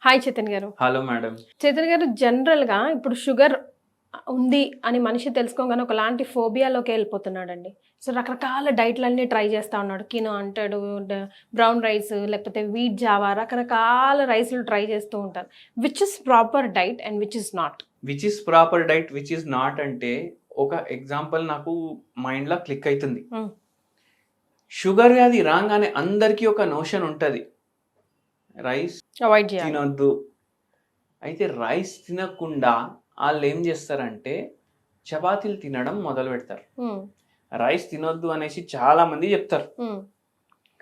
Hi Chaitan గారు. Hello madam. Chaitan గారు, జనరల్‌గా ఇప్పుడు షుగర్ ఉంది అని మనిషి తెలుసుకోగానే ఒకలాంటి ఫోబియాలోకి వెళ్ళిపోతున్నాడండి. సో, రకరకాల డైట్‌లన్నీ ట్రై చేస్తా ఉన్నాడు. కినో అంటాడు, బ్రౌన్ రైస్ లేకపోతే వీట్ జావా రకరకాల రైస్‌లు ట్రై చేస్తూ ఉంటారు. Which is proper diet and which is not? Which is proper diet, which is not అంటే ఒక ఎగ్జాంపుల్ నాకు మైండ్‌లో క్లిక్ అయితుంది. షుగర్ వ్యాధి రాగానే అందరికీ ఒక నోషన్ ఉంటుంది, రైస్ అవాయిడ్ చేయాలి. తినొద్దు. అయితే రైస్ తినకుండా వాళ్ళు ఏం చేస్తారంటే చపాతీలు తినడం మొదలు పెడతారు. రైస్ తినొద్దు అనేసి చాలా మంది చెప్తారు,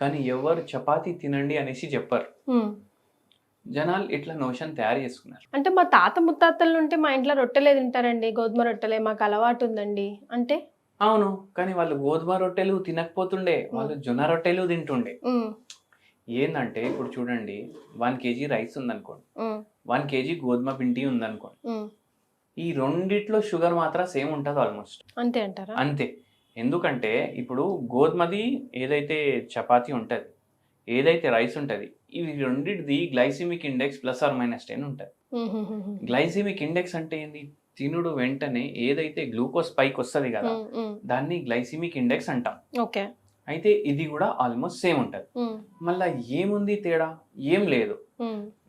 కానీ ఎవరు చపాతీ తినండి అనేసి చెప్పారు. జనాలు ఇట్లా నోషన్ తయారు చేసుకున్నారు. అంటే మా తాత ముత్తాతల నుండి మా ఇంట్లో రొట్టెలే తింటారండి, గోధుమ రొట్టెలే మాకు అలవాటు ఉందండి అంటే. అవును, కానీ వాళ్ళు గోధుమ రొట్టెలు తినకపోతుండే, వాళ్ళు జొన్న రొట్టెలు తింటుండే. ఏందంటే ఇప్పుడు చూడండి, 1 kg రైస్ ఉందనుకోండి, 1 kg గోధుమ పిండి ఉందనుకోండి, ఈ రెండిట్లో షుగర్ మాత్రం సేమ్ ఉంటుంది ఆల్మోస్ట్. అంతే అంటారా? అంతే. ఎందుకంటే ఇప్పుడు గోధుమది ఏదైతే చపాతీ ఉంటుంది, ఏదైతే రైస్ ఉంటుంది, ఇవి రెండిటిది గ్లైసిమిక్ ఇండెక్స్ +or-10 ఉంటుంది. గ్లైసిమిక్ ఇండెక్స్ అంటే ఏంది? తినుడు వెంటనే ఏదైతే గ్లూకోజ్ పైకి వస్తుంది కదా, దాన్ని గ్లైసిమిక్ ఇండెక్స్ అంటాం. ఓకే. అయితే ఇది కూడా ఆల్మోస్ట్ సేమ్ ఉంటుంది. మళ్ళా ఏముంది తేడా? ఏం లేదు.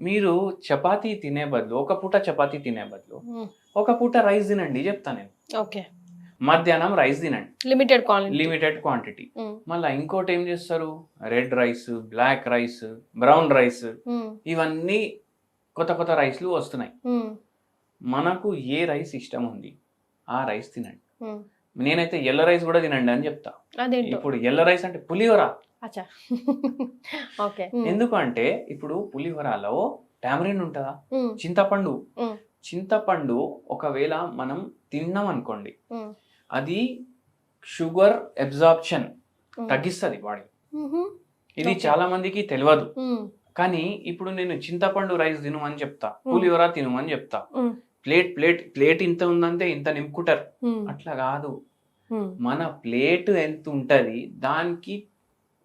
మీరు చపాతీ తినే బదులు, ఒక పూట చపాతీ తినే బదులు ఒక పూట రైస్ తినండి చెప్తా నేను. ఓకే. మధ్యాహ్నం రైస్ తినండి, లిమిటెడ్ క్వాంటిటీ. మళ్ళీ ఇంకోటి ఏం చేస్తారు, red rice, black rice, brown rice, ఇవన్నీ కొత్త కొత్త రైస్లు వస్తున్నాయి. మనకు ఏ రైస్ ఇష్టం ఉంది ఆ రైస్ తినండి. నేనైతే ఎల్లో రైస్ కూడా తినండి అని చెప్తా. ఇప్పుడు ఎల్లో రైస్ అంటే పులిహోర. ఎందుకు అంటే ఇప్పుడు పులిహోరలో టామరిన్ ఉంటుందా, చింతపండు ఒకవేళ మనం తిన్నాం అనుకోండి, అది షుగర్ అబ్జార్ప్షన్ తగ్గిస్తుంది బాడీ. ఇది చాలా మందికి తెలియదు. కానీ ఇప్పుడు నేను చింతపండు రైస్ తిను అని చెప్తా, పులిహోర తిను అని చెప్తా, ప్లేట్ ఇంత ఉందంటే ఇంత నింపుకుంటారు. అట్లా కాదు, మన ప్లేట్ ఎంత ఉంటది దానికి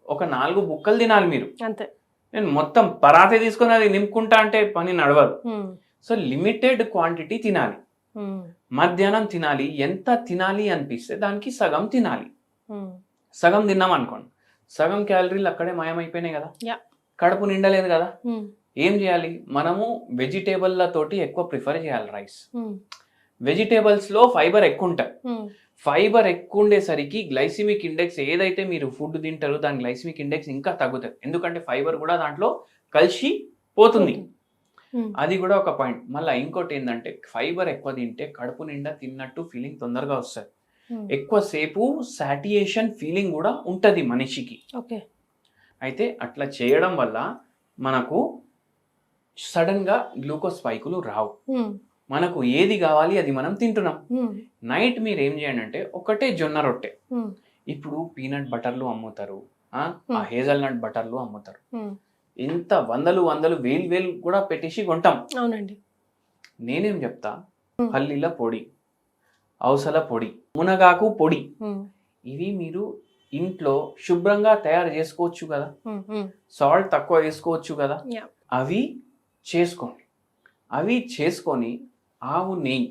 ఒక 4 బుక్కలు తినాలి మీరు. నేను మొత్తం పరాతే తీసుకొని అది నింపుకుంటా అంటే పని నడవదు. సో లిమిటెడ్ క్వాంటిటీ తినాలి. మధ్యాహ్నం తినాలి, ఎంత తినాలి అనిపిస్తే దానికి సగం తినాలి. సగం తిన్నాం అనుకోండి, సగం క్యాలరీలు అక్కడే మాయమైపోయినాయి కదా, కడుపు నిండలేదు కదా. ఏం చేయాలి, మనము వెజిటేబుల్లతోటి ఎక్కువ ప్రిఫర్ చేయాలి రైస్. వెజిటేబుల్స్ లో ఫైబర్ ఎక్కువ ఉంటుంది. ఫైబర్ ఎక్కువ ఉండేసరికి గ్లైసిమిక్ ఇండెక్స్ ఏదైతే మీరు ఫుడ్ తింటారో దాని గ్లైసిమిక్ ఇండెక్స్ ఇంకా తగ్గుతుంది. ఎందుకంటే ఫైబర్ కూడా దాంట్లో కలిసి పోతుంది. అది కూడా ఒక పాయింట్. మళ్ళీ ఇంకోటి ఏంటంటే ఫైబర్ ఎక్కువ తింటే కడుపు నిండా తిన్నట్టు ఫీలింగ్ తొందరగా వస్తుంది. ఎక్కువసేపు సాటియేషన్ ఫీలింగ్ కూడా ఉంటుంది మనిషికి. అయితే అట్లా చేయడం వల్ల మనకు సడన్ గా గ్లూకోజ్ స్పైకులు రావు. మనకు ఏది కావాలి అది మనం తింటున్నాం. నైట్ మీరు ఏం చేయండి అంటే ఒకటే జొన్న రొట్టె. ఇప్పుడు పీనట్ బటర్లు అమ్ముతారు, ఆ హేజల్ నట్ బటర్లు అమ్ముతారు. ఇంత వందలు వేలు కూడా పెట్టేసి కొంటాం. అవునండి. నేనేం చెప్తా, పల్లీల పొడి, అవసల పొడి, మునగాకు పొడి, ఇవి మీరు ఇంట్లో శుభ్రంగా తయారు చేసుకోవచ్చు కదా, సాల్ట్ తక్కువ వేసుకోవచ్చు కదా. అవి చేసుకోండి. అవి చేసుకొని ఆవు నెయ్యి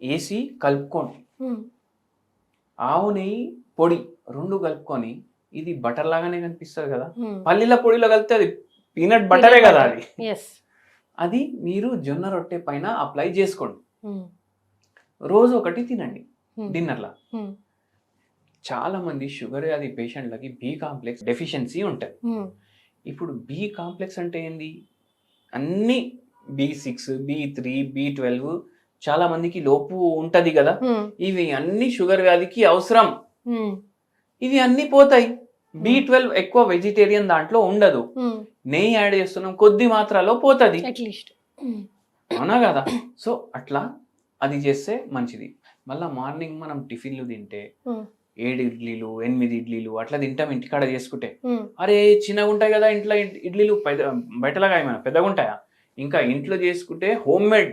వేసి కలుపుకోండి. ఆవు నెయ్యి పొడి 2 కలుపుకొని, ఇది బటర్ లాగానే కనిపిస్తుంది కదా, పల్లీల పొడిలో కలిపితే అది పీనట్ బటరే కదా అది. అది మీరు జొన్న రొట్టె పైన అప్లై చేసుకోండి. రోజు ఒకటి తినండి డిన్నర్లా. చాలా మంది షుగర్ వ్యాధి పేషెంట్లకి B కాంప్లెక్స్ డెఫిషియన్సీ ఉంటుంది. ఇప్పుడు B కాంప్లెక్స్ అంటే ఏంది, అన్ని B6, B3, B12 చాలా మందికి లోపు ఉంటది కదా. ఇవి అన్ని షుగర్ వ్యాధికి అవసరం. ఇవి అన్ని పోతాయి. B12 ఎక్కువ వెజిటేరియన్ దాంట్లో ఉండదు, నెయ్యి యాడ్ చేస్తున్నాం, కొద్ది మాత్రలో పోతుంది, అవునా కదా. సో అట్లా అది చేస్తే మంచిది. మళ్ళా మార్నింగ్ మనం టిఫిన్లు తింటే 7 ఇడ్లీలు 8 ఇడ్లీలు అట్లా తింటాం ఇంటికాడ చేసుకుంటే. అరే చిన్నగా ఉంటాయి కదా ఇంట్లో ఇడ్లీలు, బయటలాగా ఏమైనా పెద్దగా ఉంటాయా? ఇంకా ఇంట్లో చేసుకుంటే హోమ్ మేడ్,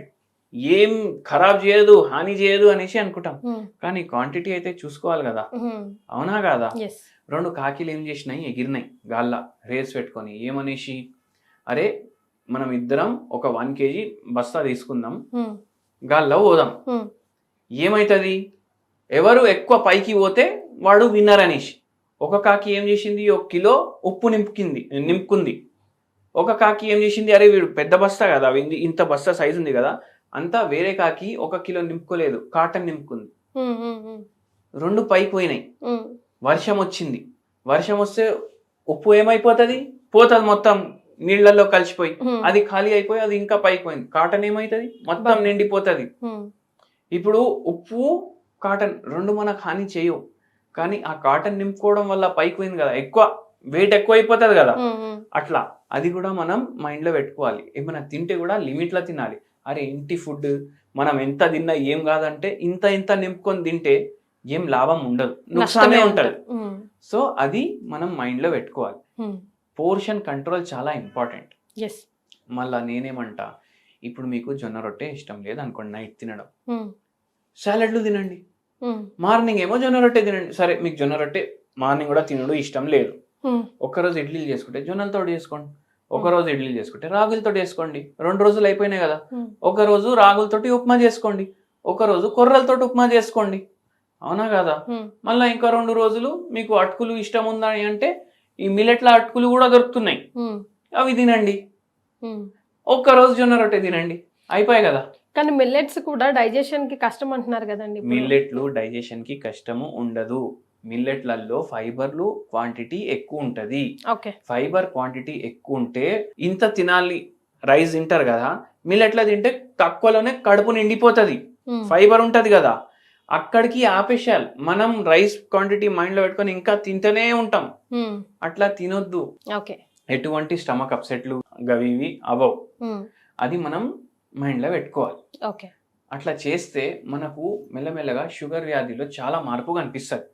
ఏం ఖరాబ్ చేయదు, హాని చేయదు అనేసి అనుకుంటాం. కానీ క్వాంటిటీ అయితే చూసుకోవాలి కదా, అవునా కాదా. 2 కాకిలు ఏం చేసినాయి, ఎగిరినాయి గాల్లా రేస్ పెట్టుకొని. ఏమనేసి, అరే మనం ఇద్దరం ఒక 1 kg బస్తా తీసుకుందాం, గాల్లో పోదాం. ఏమవుతుంది, ఎవరు ఎక్కువ పైకి పోతే వాడు విన్నర్ అనేసి. ఒక కాకి ఏం చేసింది, 1 కిలో ఉప్పు నింపుకుంది. ఒక కాకి ఏం చేసింది, అరే వీడు పెద్ద బస్తా కదా, ఇంత బస్తా సైజు ఉంది కదా అంతా, వేరే కాకి 1 కిలో నింపుకోలేదు, కాటన్ నింపుకుంది. 2 పైకి పోయినాయి. వర్షం వచ్చింది, వర్షం వస్తే ఉప్పు ఏమైపోతుంది, పోతుంది మొత్తం నీళ్లలో కలిసిపోయి, అది ఖాళీ అయిపోయి అది ఇంకా పైకి పోయింది. కాటన్ ఏమైతుంది, మొత్తం నిండిపోతుంది. ఇప్పుడు ఉప్పు కాటన్ 2 మనకు హాని చేయవు, కానీ ఆ కాటన్ నింపుకోవడం వల్ల పైకి పోయింది కదా, వెయిట్ ఎక్కువ అయిపోతుంది కదా. అట్లా అది కూడా మనం మైండ్ లో పెట్టుకోవాలి. ఏమైనా తింటే కూడా లిమిట్ లో తినాలి. అరే ఇంటి ఫుడ్ మనం ఎంత తిన్నా ఏం కాదంటే ఇంత నింపుకొని తింటే ఏం లాభం ఉండదు, నుక్సానే ఉంటది. సో అది మనం మైండ్ లో పెట్టుకోవాలి. పోర్షన్ కంట్రోల్ చాలా ఇంపార్టెంట్. మళ్ళా నేనేమంటా, ఇప్పుడు మీకు జొన్న రొట్టె ఇష్టం లేదు అనుకోండి, నైట్ తినడం, సాలడ్లు తినండి. మార్నింగ్ ఏమో జొన్న రొట్టె తినండి. సరే మీకు జొన్న రొట్టె మార్నింగ్ కూడా తినడం ఇష్టం లేదు, ఒక్కరోజు ఇడ్లీలు చేసుకుంటే జొన్నలతో చేసుకోండి, ఒకరోజు ఇడ్లీలు చేసుకుంటే రాగులతో చేసుకోండి. 2 రోజులు అయిపోయినాయి కదా. ఒక రోజు రాగులతోటి ఉప్మా చేసుకోండి, ఒక రోజు కొర్రలతో ఉప్మా చేసుకోండి, అవునా కదా. మళ్ళీ ఇంకా 2 రోజులు మీకు అటుకులు ఇష్టం ఉందని అంటే ఈ మిల్లెట్ల అటుకులు కూడా దొరుకుతున్నాయి, అవి తినండి. ఒక్కరోజు జొన్న రొట్టె తినండి, అయిపోయాయి కదా. కానీ మిల్లెట్స్ కూడా డైజెషన్ కి కష్టం అంటున్నారు కదండి. మిల్లెట్లు డైజెషన్ కి కష్టము ఉండదు. మిల్లెట్లలో ఫైబర్లు క్వాంటిటీ ఎక్కువ ఉంటది. ఫైబర్ క్వాంటిటీ ఎక్కువ ఉంటే ఇంత తినాలి, రైస్ తింటారు కదా, మిల్లెట్ల తింటే తక్కువలోనే కడుపు నిండిపోతుంది, ఫైబర్ ఉంటది కదా, అక్కడికి ఆపేసేయాలి. మనం రైస్ క్వాంటిటీ మైండ్ లో పెట్టుకొని ఇంకా తింటూనే ఉంటాం, అట్లా తినొద్దు. ఎటువంటి స్టమక్ అప్సెట్లు గవి అవ్వవు, అది మనం మైండ్ లో పెట్టుకోవాలి. అట్లా చేస్తే మనకు మెల్లమెల్లగా షుగర్ వ్యాధిలో చాలా మార్పు కనిపిస్తుంది.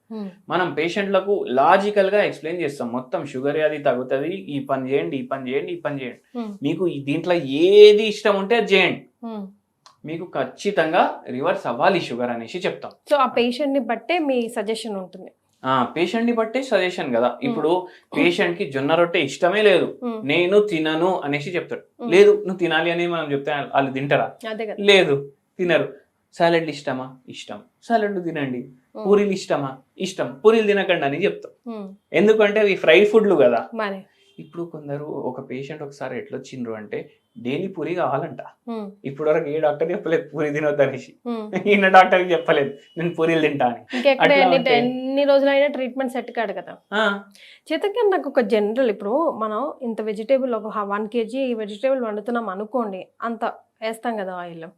మనం పేషెంట్లకు లాజికల్ గా ఎక్స్ప్లెయిన్ చేస్తాం, మొత్తం షుగర్ వ్యాధి తగ్గుతుంది, ఈ పని చేయండి, ఈ పని చేయండి, ఈ పని చేయండి, మీకు దీంట్లో ఏది ఇష్టం ఉంటే అది చేయండి, మీకు ఖచ్చితంగా రివర్స్ అవ్వాలి షుగర్ అనేసి చెప్తాం. సో ఆ పేషెంట్ ని బట్టే మీ సజెషన్ ఉంటుంది. పేషెంట్ ని బట్టే సజెషన్ కదా. ఇప్పుడు పేషెంట్ కి జొన్న రొట్టె ఇష్టమే లేదు, నేను తినను అనేసి చెప్తాడు. లేదు నువ్వు తినాలి అని మనం చెప్తే వాళ్ళు తింటారా? లేదు, తినరు. సాలడ్లు ఇష్టమా? ఇష్టం, సాలడ్లు తినండి. పూరీలు ఇష్టమా? ఇష్టం, పూరీలు తినకండి అని చెప్తాం. ఎందుకంటే అవి ఫ్రైడ్ ఫుడ్లు కదా. ఇప్పుడు కొందరు ఒక పేషెంట్ ఒకసారి ఎట్లా వచ్చిండ్రు అంటే డైలీ పూరి కావాలంట. ఇప్పుడు వరకు ఏ డాక్టర్ చెప్పలేదు పూరి తినొద్దు అనేసి, ఈయన డాక్టర్ చెప్పలేదు నేను పూరీలు తింటా అని. ఎన్ని రోజులైనా ట్రీట్మెంట్ సెట్ కాదు కదా. చేతకి నాకు ఒక జనరల్, ఇప్పుడు మనం ఇంత వెజిటేబుల్ ఒక 1 kg వెజిటేబుల్ వండుతున్నాం అనుకోండి, అంత వేస్తాం కదా ఆయిల్,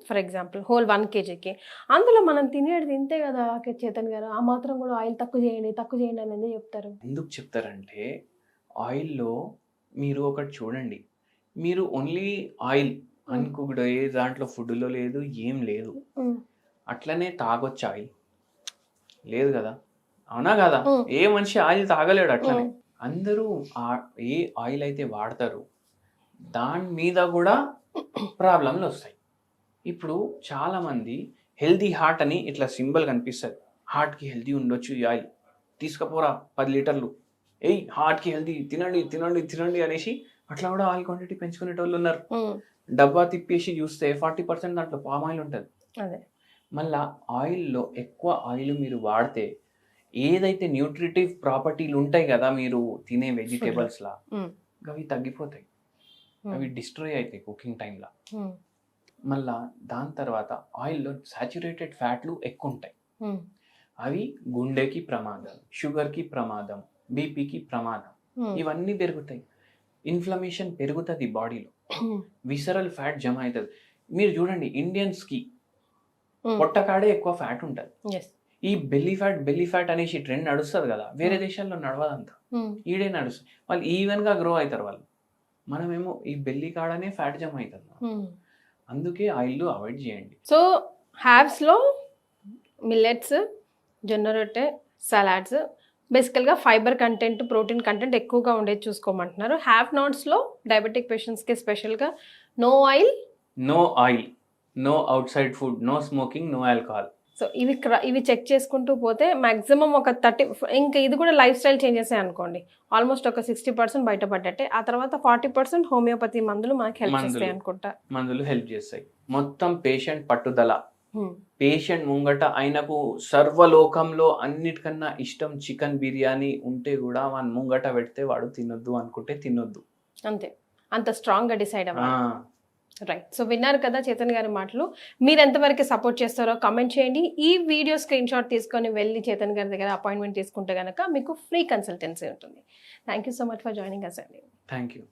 ఫర్ ఎగ్జాంపుల్ హోల్ 1 kgకి, అందులో మనం తినేది తింటే కదా చేతన్ గారు, ఆ మాత్రం కూడా ఆయిల్ తక్కువ చేయండి అని ఎందుకు చెప్తారు? ఎందుకు చెప్తారంటే ఆయిల్లో మీరు ఒకటి చూడండి, మీరు ఓన్లీ ఆయిల్ అనుకోకూడదు, ఏ దాంట్లో ఫుడ్లో లేదు, ఏం లేదు, అట్లనే తాగొచ్చు ఆయిల్ లేదు కదా, అవునా కదా. ఏ మనిషి ఆయిల్ తాగలేడు అట్లనే. అందరూ ఏ ఆయిల్ అయితే వాడతారు దాని మీద కూడా ప్రాబ్లంలు వస్తాయి. ఇప్పుడు చాలా మంది హెల్దీ హార్ట్ అని ఇట్లా సింబల్ కనిపిస్తుంది, హార్ట్కి హెల్దీ ఉండొచ్చు ఈ ఆయిల్, తీసుకపోరా 10 లీటర్లు, హార్ట్కి హెల్దీ, తినండి తినండి తినండి అనేసి అట్లా కూడా ఆయిల్ క్వాంటిటీ పెంచుకునేటోళ్ళు ఉన్నారు. డబ్బా తిప్పేసి చూస్తే 40% దాంట్లో పామ్ ఆయిల్ ఉంటుంది. మళ్ళా ఆయిల్లో ఎక్కువ ఆయిల్ మీరు వాడితే ఏదైతే న్యూట్రిటివ్ ప్రాపర్టీలు ఉంటాయి కదా మీరు తినే వెజిటేబుల్స్ లా, అవి తగ్గిపోతాయి, అవి డిస్ట్రాయ్ అవుతాయి కుకింగ్ టైంలో. మళ్ళా దాని తర్వాత ఆయిల్లో సాచురేటెడ్ ఫ్యాట్లు ఎక్కువ ఉంటాయి, అవి గుండెకి ప్రమాదం, షుగర్కి ప్రమాదం, బీపీకి ప్రమాదం, ఇవన్నీ పెరుగుతాయి. ఇన్ఫ్లమేషన్ పెరుగుతుంది బాడీలో, విసరల్ ఫ్యాట్ జమ అవుతుంది. మీరు చూడండి ఇండియన్స్కి పొట్టకాడే ఎక్కువ ఫ్యాట్ ఉంటుంది. ఈ బెల్లీ ఫ్యాట్ అనేసి ట్రెండ్ నడుస్తుంది కదా, వేరే దేశాల్లో నడవదంతా, ఈడే నడుస్తుంది. వాళ్ళు ఈవెన్గా గ్రో అవుతారు వాళ్ళు, మనమేమో ఈ బెల్లీ కాడనే ఫ్యాట్ జమ అవుతుంది. అందుకే ఆయిల్ అవాయిడ్ చేయండి. సో హ్యావ్స్లో మిల్లెట్స్, జొన్న రొట్టె, సలాడ్స్ బేసికల్గా ఫైబర్ కంటెంట్, ప్రోటీన్ కంటెంట్ ఎక్కువగా ఉండేది చూసుకోమంటున్నారు. హ్యావ్ నాట్స్లో డయాబెటిక్ పేషెంట్స్కి స్పెషల్గా no oil, no outside food, no smoking, no alcohol. So ఇవి చెక్ చేసుకుంటూ పోతే మాక్సిమం ఒక 30, ఇంకా ఇది కూడా లైఫ్ స్టైల్ చేంజెస్ అనుకోండి, ఆల్మోస్ట్ ఒక 60% బయటపడ్డట్టే. ఆ తర్వాత 40% హోమియోపతి మందులు మనకి హెల్ప్ చేస్తాయి అనుకుంటా. మందులు హెల్ప్ చేస్తాయి. మొత్తం పేషెంట్ పట్టుదల, పేషెంట్ ముంగట ఆయనకు సర్వలోకంలో అన్నిటికన్నా ఇష్టం చికెన్ బిర్యానీ ఉంటే కూడా వాని ముంగట పెడితే వాడు తినొద్దు అనుకుంటే తినొద్దు, అంతే. అంత స్ట్రాంగ్ గా డిసైడ్ అవ్వాలి. రైట్. సో విన్నారు కదా చేతన్ గారి మాటలు. మీరు ఎంతవరకు సపోర్ట్ చేస్తారో కామెంట్ చేయండి. ఈ వీడియో స్క్రీన్ షాట్ తీసుకొని వెళ్ళి చేతన్ గారి దగ్గర అపాయింట్మెంట్ తీసుకుంటే కనుక మీకు ఫ్రీ కన్సల్టెన్సీ ఉంటుంది. Thank you so much for joining us అండి. Thank you.